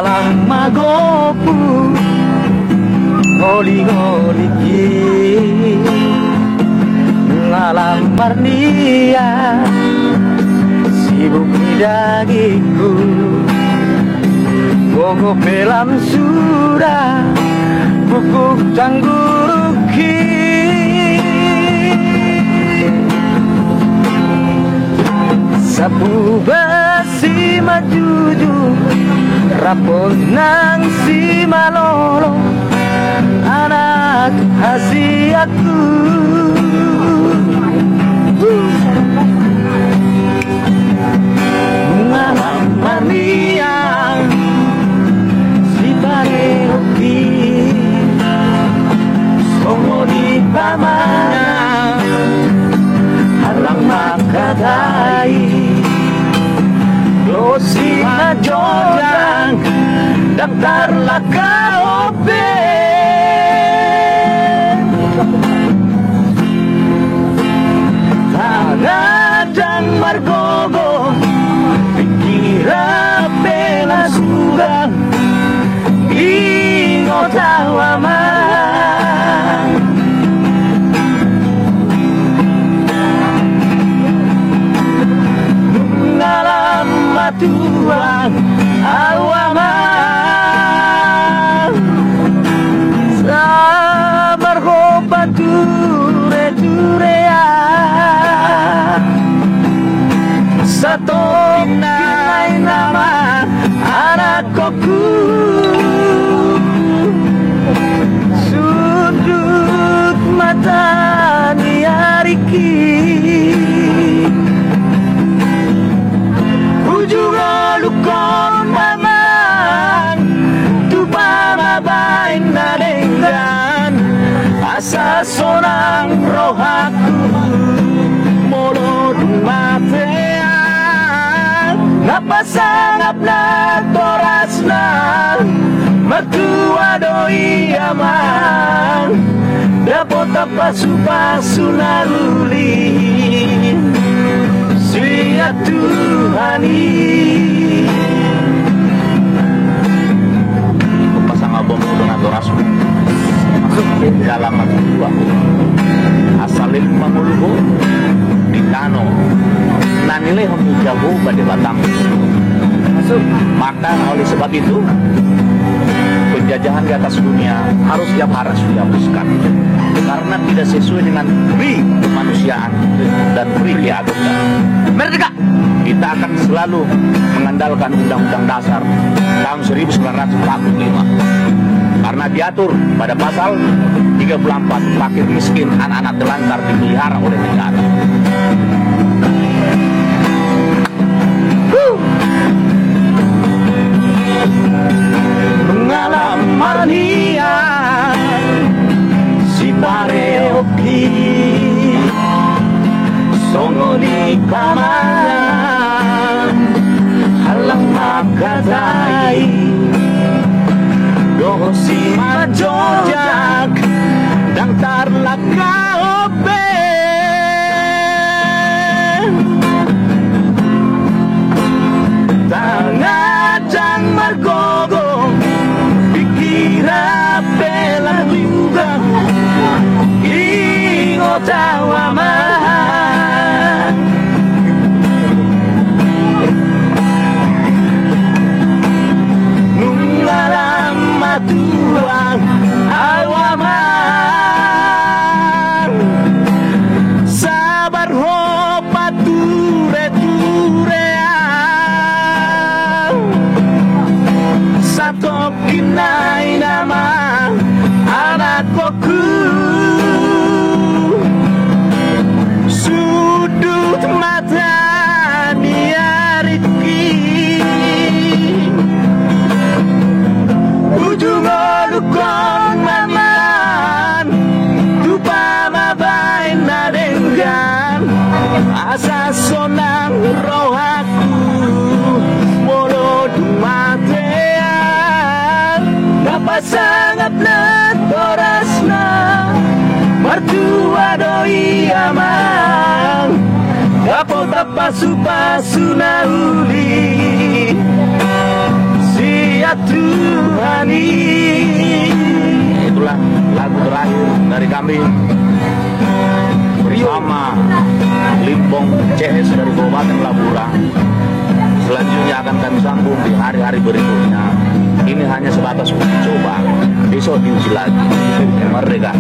ngalang magopu ngoli-ngoliki ngalang marnia sibuk dagiku gogo pelam sudah bukuk tangguruki sapu besi majuju rapon nang si malolo anak hasiaku ngalang mania si pareoki songo di pamana halang makadai dosi majodang daftar laka obe tangadang margogo pikira pela surang ingot awaman ngalam matuang awaman sabar hoba ture-turea satu kinai nama anak koku sudut mata niariki ujung lukon mamang tupa mabain nadenggan asa sonang rohaku molod matean napasangap na toras na mertua doi aman dapat apa supasu naluli siya Tuhani pasang abom dengan toras masuk dalam dua asalin mangulgo di kano nanile homi jago pada batang masuk maka oleh sebab itu penjajahan di atas dunia harus harus dihapuskan karena tidak sesuai dengan pri kemanusiaan dan pri keagamaan. Merdeka! Kita akan selalu mengandalkan Undang-Undang Dasar tahun 1945 karena diatur pada pasal 34 fakir miskin anak-anak telantar dipelihara oleh negara. Mengalam mania si pareoki songo di kaman halang makadai doho si majojak dang tarlaka obe tangadang margogo pikira pela juga ingot awaman nungalam matuang awaman sabar hopa ture-turean satu kinai nama anak koku sudut mata niariki ujung lukon maman tupa mabain nadenggan asa sonang rohaku molod matean dapat sangat na torasna mertua doi amang dapat apa supasu nauli siatu CS dari Kabupaten Labura. Selanjutnya akan kami sambung di hari-hari berikutnya. Ini hanya sebatas uji coba. Besok diuji lagi. Merdeka.